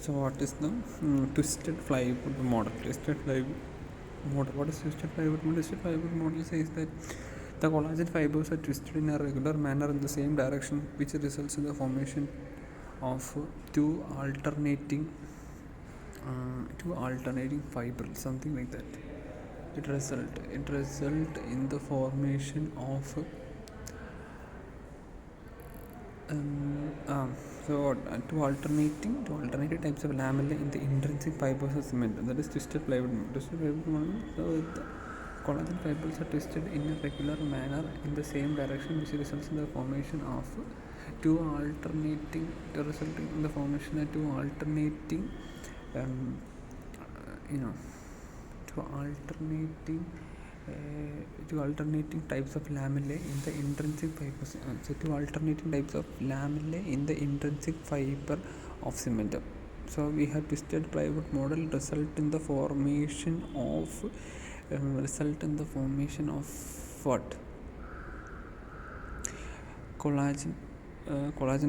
So what is the twisted plywood model? Twisted plywood model. What is twisted plywood model? Twisted plywood model says that the collagen fibers are twisted in a regular manner in the same direction, which results in the formation of two alternating fibers, something like that. It result in the formation of two alternating types of lamella in the intrinsic fibers of cement. That is twisted plywood. Twisted plywood model. So the collagen fibers are twisted in a regular manner in the same direction, which results in the formation of two um, you know two alternating two alternating types of lamellae in the intrinsic fibers. Two alternating types of lamellae in the intrinsic fiber of cementum. So we have twisted plywood model result in the formation of what? Collagen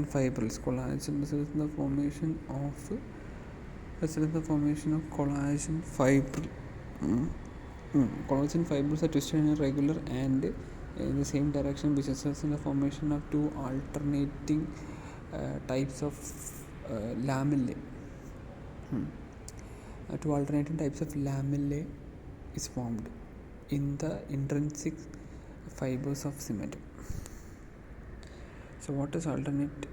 fibers. Collagen results in the formation of collagen fiber. Collagen fibers are twisted in a regular and in the same direction, which results in the formation of two alternating types of lamellae. Two alternating types of lamellae is formed in the intrinsic fibers of cement. So what is the alternate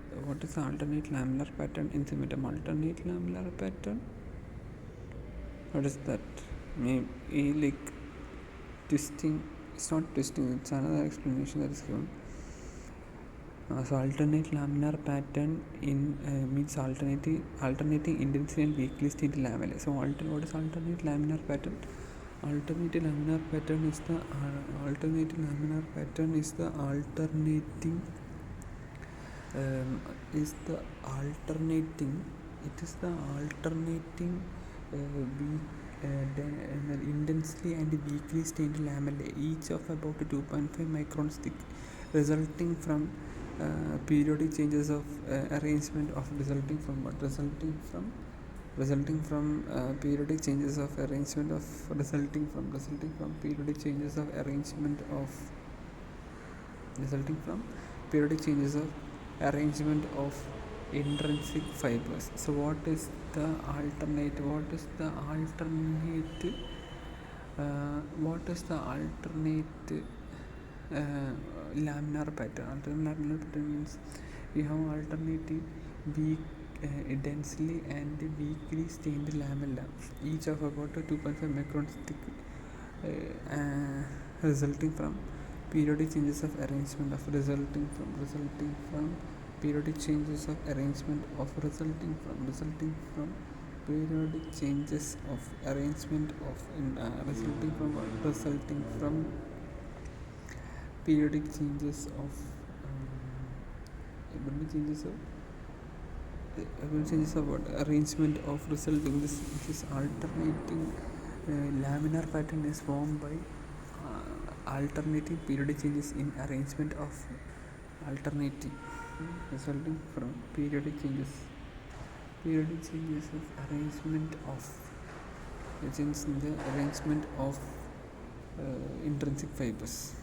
lamellar pattern in cementum? Alternate lamellar pattern, what is that? Maybe like twisting. It's not twisting, it's another explanation that is given. So alternate laminar pattern in means alternating intensely and weakly stained lamellae. So what is alternate laminar pattern? Alternating laminar pattern is the intensely and weakly stained lamellae, each of about 2.5 microns thick, resulting from periodic changes of arrangement of periodic changes of arrangement of intrinsic fibers. So what is the alternate laminar pattern? Alternate laminar pattern means we have alternative densely and weakly stained lamella, each of about 2.5 microns thick, resulting from periodic changes of arrangement of resulting from periodic changes of arrangement of resulting from periodic changes of arrangement of resulting from periodic changes of arrangement of resulting. This alternating laminar pattern is formed by alternating periodic changes in arrangement of resulting from periodic changes of arrangement of intrinsic fibers.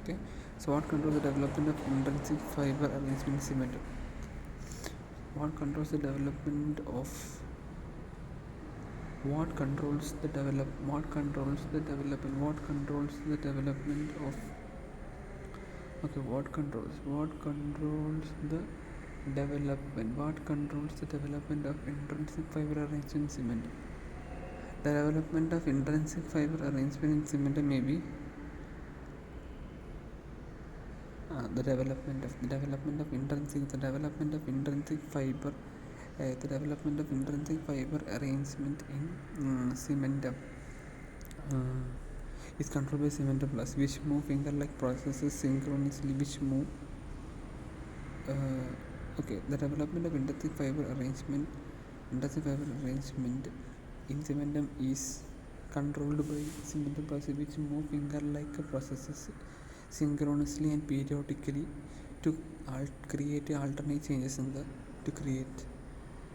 Okay, so what controls the development of intrinsic fiber arrangement in cement? What controls the development of intrinsic fiber arrangement in cement? The development of intrinsic fiber arrangement in cement may be the development of intrinsic fiber arrangement in cementum is controlled by cementum plus, which move finger-like processes synchronously, the development of intrinsic fiber arrangement in cementum is controlled by cementum plus, which move finger-like processes synchronously and periodically to create alternate changes in the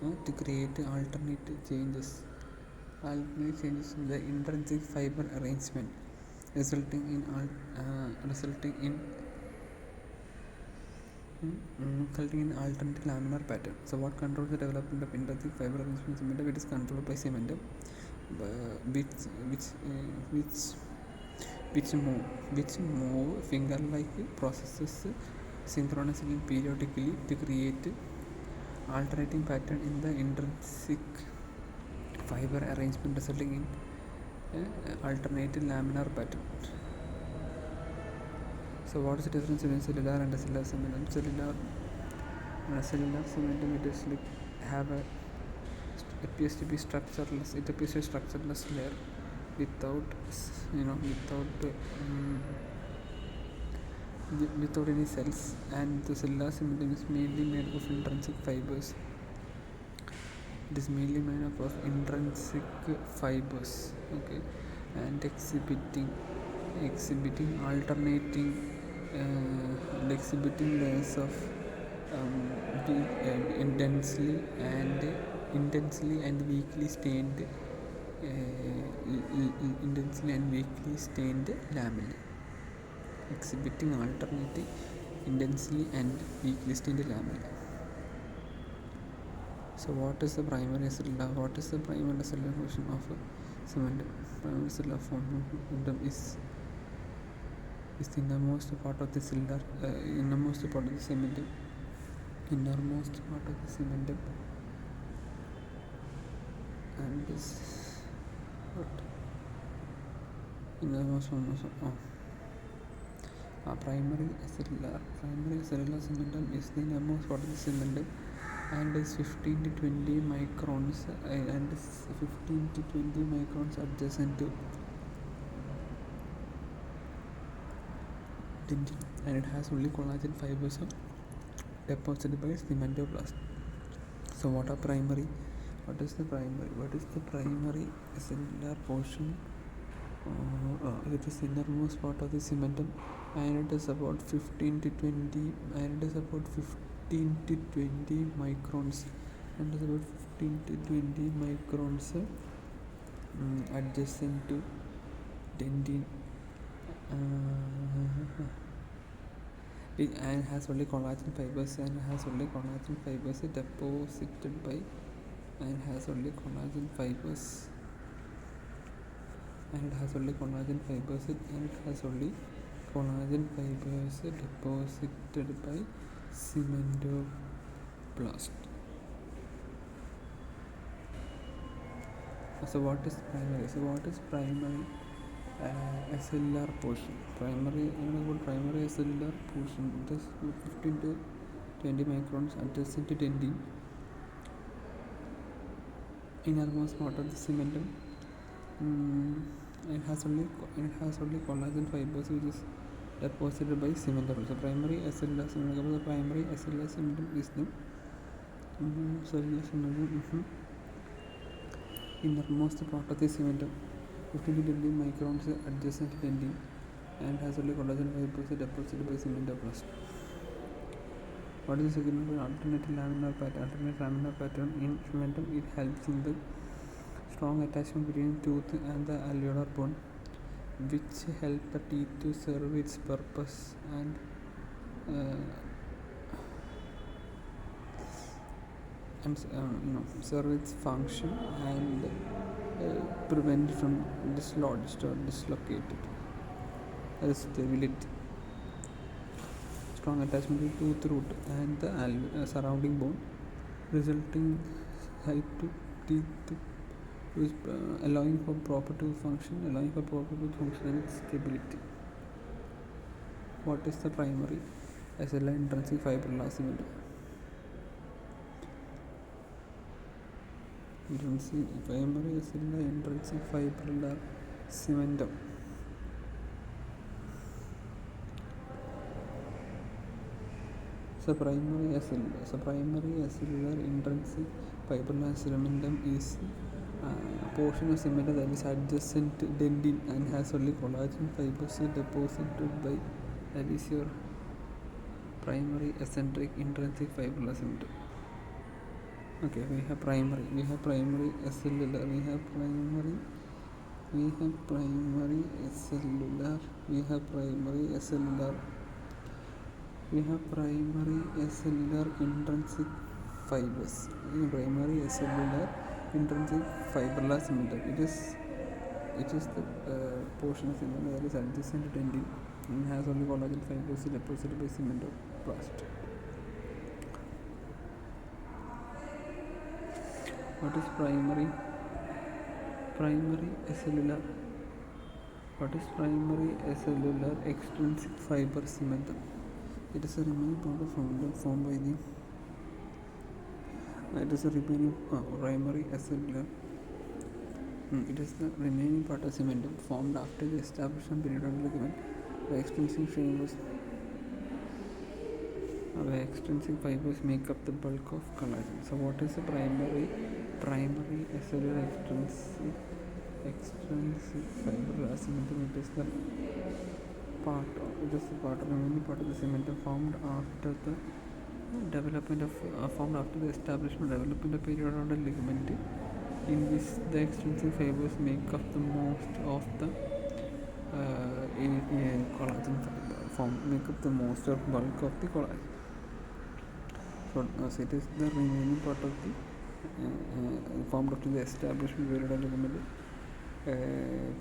to create alternate changes in the intrinsic fiber arrangement, resulting in alternate laminar pattern. So what controls the development of intrinsic fiber arrangement cementum? It is controlled by cementum, which move finger-like processes synchronously and periodically to create alternating pattern in the intrinsic fiber arrangement, resulting in alternating laminar pattern. So what is the difference between cellular and acellular cementum? Cellular cementum, it is like it appears to be structureless. It appears to be structureless layer without any cells, and the cellular cementum is mainly made of intrinsic fibers. It is mainly made up of intrinsic fibers, okay, and exhibiting exhibiting layers of intensely and weakly stained lamellae, exhibiting alternating intensely and weakly stained lamellae. So what is the primary cellular? What is the primary cellular function of cementum? Primary cellular function is the innermost part of the cementum. Innermost part of the cementum, and this what? Innermost one also. Primary cellular cementum is the innermost part of the cementum, and is 15 to 20 microns adjacent to dentin, and it has only collagen fibers deposited by cementoblast. So what is the primary cellular portion? It is innermost part of the cementum, and it is about 15 to 20 microns, and is about 15 to 20 microns adjacent to dentin, and has only collagen fibers deposited by deposited by cementoblast. So what is primary acellular portion? Primary acellular portion, it is 15 to 20 microns adjacent to dentin, innermost part of the cementum. It has only collagen fibers which is deposited by cementum. So primary acellular cementum is the cellular cementum, innermost part of the cementum, 15 to 20 microns adjacent to dentin, and has only collagen fibers deposited by cementoblast. What is the significance of alternate laminar pattern in cementum? It helps in the strong attachment between tooth and the alveolar bone, which help the teeth to serve its purpose and serve its function, and prevent from dislodged or dislocated. Stability. Strong attachment to tooth root and the surrounding bone, resulting help to teeth, allowing for proper tooth function and stability. What is the primary acellular intrinsic fibrilla cementum? Primary acellular intrinsic fibrilla cementum. So primary acellular intrinsic fibrilla cementum is a portion of cementum that is adjacent to dentin and has only collagen fibers deposited by, that is your primary eccentric intrinsic fibrilla cementum. Okay, we have primary cellular, we have primary cellular, we have primary cellular, we have primary cellular intrinsic fibers. Primary cellular intrinsic fibrous cementum. It is the portion of cementum that is adjacent to tendon and has only collagen fibers deposited by cementoplast. What is primary cellular? What is primary cellular extrinsic fiber cementum? It is a remaining part of formed by the. It is a remaining primary cellular. It is the remaining part of cementum formed after the establishment period of ligament by extrinsic fibers. Extrinsic fibers make up the bulk of collagen. So, what is the primary cellular extrinsic fiber cementum? It is the remaining part of the cementum formed after the establishment development of periodontal ligament, in which the extrinsic fibers make up the most of the collagen make up the most of bulk of the collagen. So it is the remaining part of the formed after the establishment periodontal ligament,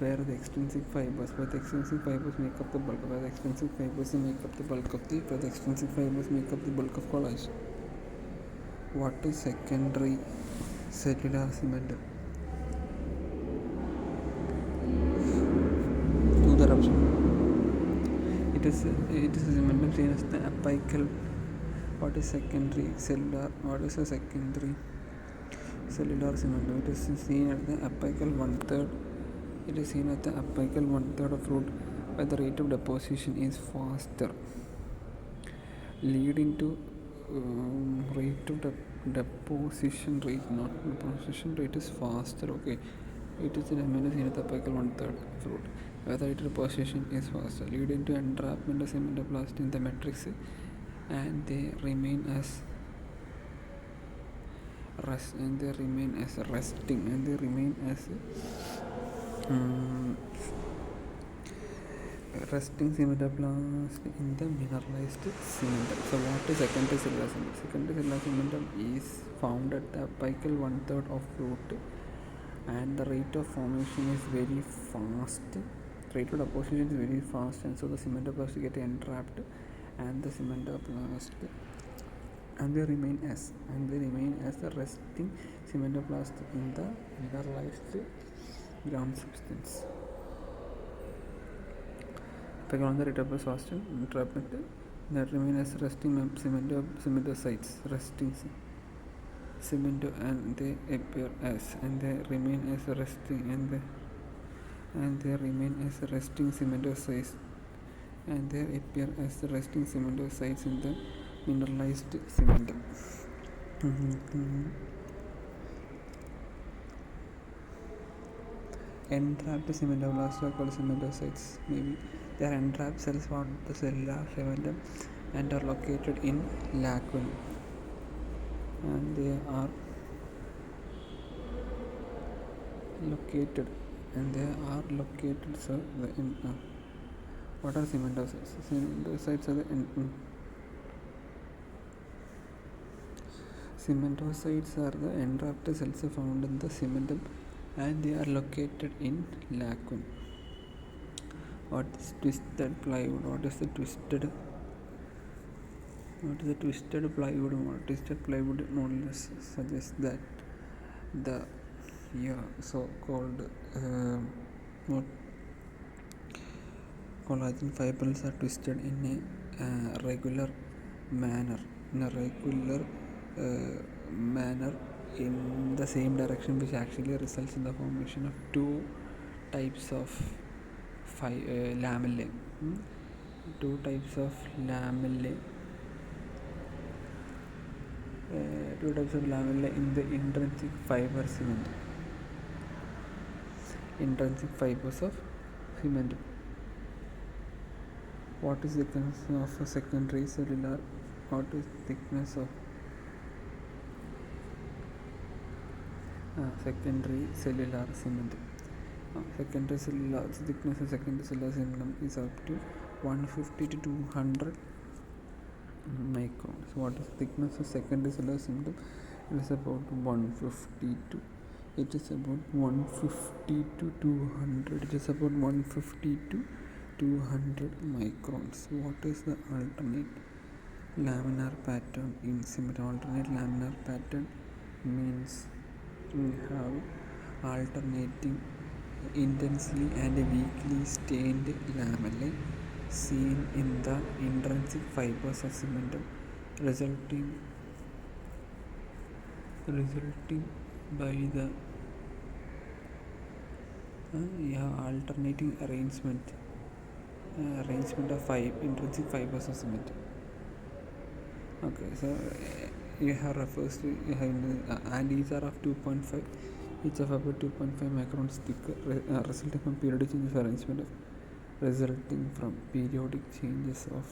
where the extrinsic fibers make up the bulk of collagen. What is secondary cellular cementum? To the eruption. It is a cementum seen as the apical. What is secondary cellular? What is a secondary cellular cementum? It is seen at the apical 1/3. It is seen at the apical 1/3 of root, where the rate of deposition is faster, leading to deposition rate is faster. Okay, it is seen at the apical 1/3 of root, where the rate of deposition is faster, leading to entrapment of cementoplast in the matrix, and they remain as resting cementoplast in the mineralized cementum. So what is secondary cellular cementum? Secondary cellular cementum is found at the apical 1/3 of root, and the rate of formation is very fast. Rate of deposition is very fast, and so the cementoplast get entrapped, and the cementoplast they remain as the resting cementoplast in the mineralized ground substance. On the rate of faster entrapment, that remain as resting cementocytes, and they appear as, and they remain as resting, and they remain as resting cementocytes, and they appear as the resting cementocytes in the mineralized cementum. Entrapped cementoblast are called cementocytes. Maybe they are entrapped cells found in the cellular cementum and are located in lacuna, and they are located so what are cementocytes? Cementocytes are the cementocytes are the entrapped cells found in the cementum, and they are located in lacuna. What is twisted plywood? What is the twisted plywood? Twisted plywood only suggests that the so-called collagen fibers are twisted in a regular manner. In the same direction, which actually results in the formation of two types of lamellae. Two types of lamellae in the intrinsic fiber cement. Intrinsic fibers of cement. What is the thickness of a secondary cellular? What is thickness of secondary cellular cement. Secondary cellular thickness of secondary cellular cement is up to 150 to 200 microns. What is the thickness of secondary cellular cement? It is about 150 to it is about 150 to 200. It is about 150 to 200 microns. What is the alternate laminar pattern in cement? Alternate laminar pattern means we have alternating intensely and weakly stained lamellae seen in the intrinsic fibers of cementum, resulting by the alternating arrangement of intrinsic fibers of cement. Okay, so you have refers to and these are of 2.5, each of about 2.5 microns thick, resulting from periodic changes of arrangement of resulting from periodic changes of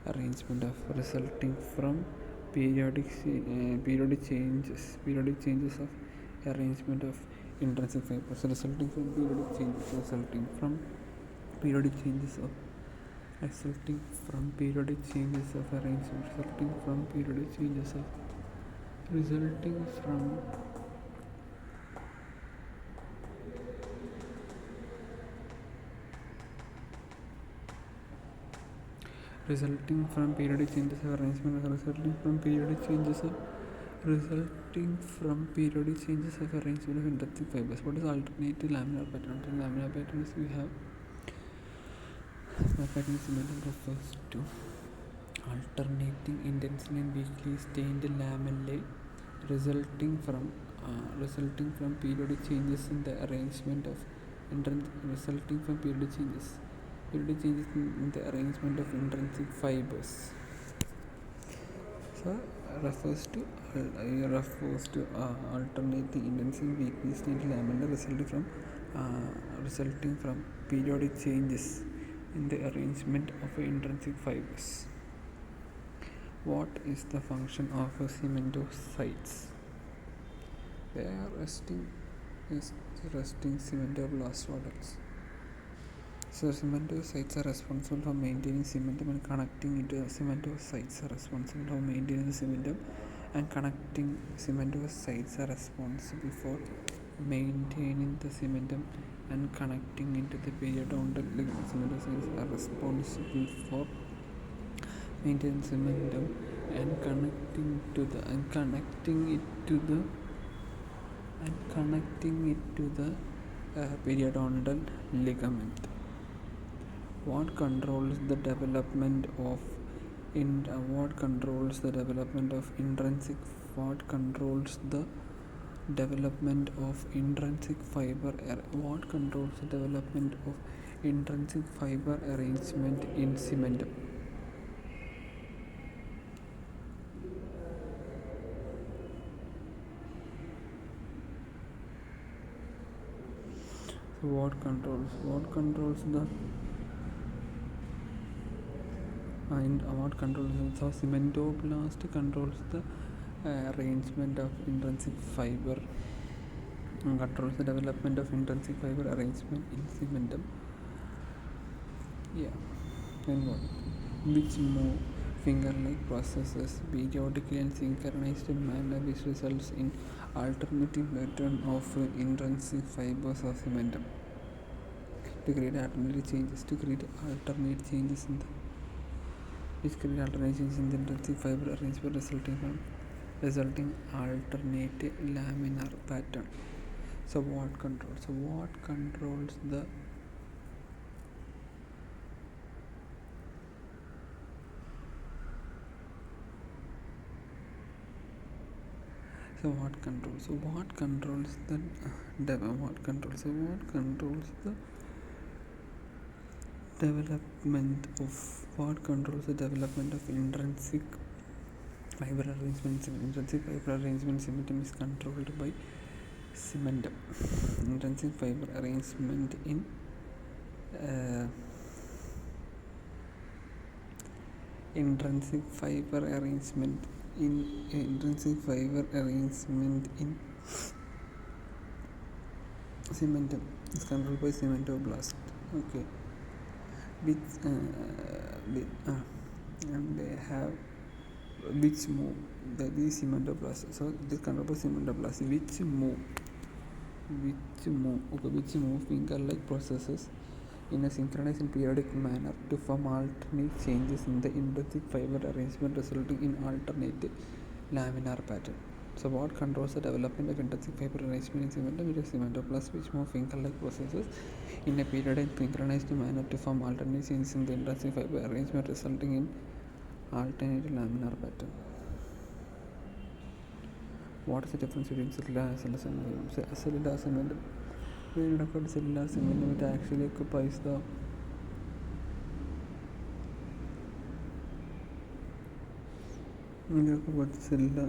arrangement of resulting from periodic changes of arrangement of intrinsic fibers resulting from periodic changes resulting from periodic changes of arrangement resulting from periodic changes of resulting from periodic changes of arrangement resulting from periodic changes of intrinsic fibers. What is alternative laminar pattern? Laminar patterns we have pattern cementum refers to alternating intensely and weakly stained lamellae resulting from periodic changes in the arrangement of periodic changes in the arrangement of intrinsic fibers. So refers to alternating intensely and weakly stained lamellae resulting from periodic changes in the arrangement of intrinsic fibers. What is the function of cementocytes? They are resting cementoblast. What else? So cementocytes are responsible for maintaining cementum and connecting it to the cementocytes are responsible for maintaining the cementum and connecting cementocytes are responsible for maintaining the cementum and connecting into the periodontal ligament. Cementocytes are responsible for maintaining cementum and connecting it to the periodontal ligament. What controls the development of intrinsic fiber arrangement in cementum? So what controls so cementoblast controls the arrangement of intrinsic fiber and controls the development of intrinsic fiber arrangement in cementum. Then what? Which move finger-like processes periodically and synchronized manner which results in alternating pattern of intrinsic fibers of cementum to create alternate changes in the intrinsic fiber arrangement resulting alternate laminar pattern. So what controls the development of intrinsic fiber arrangement? Intrinsic fiber arrangement cementum is controlled by cementum. Intrinsic fiber arrangement in cementum is controlled by cementoblast. Okay, which and they have which move the cementoblast. So this controlled by cementoblast. Which move finger-like processes in a synchronized and periodic manner to form alternate changes in the intrinsic fiber arrangement, resulting in alternate laminar pattern. So what controls the development of intrinsic fiber arrangement in cementum? It is cementoblast, which move finger-like processes in a periodic and synchronized manner to form alternate changes in the intrinsic fiber arrangement, resulting in alternate laminar pattern. What is the difference between cellular cementum? Cellular cementum. When you look at cellular cementum, it actually occupies the cellular.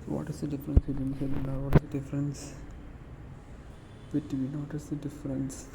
What is the difference between cellular? What is the difference between? What is the difference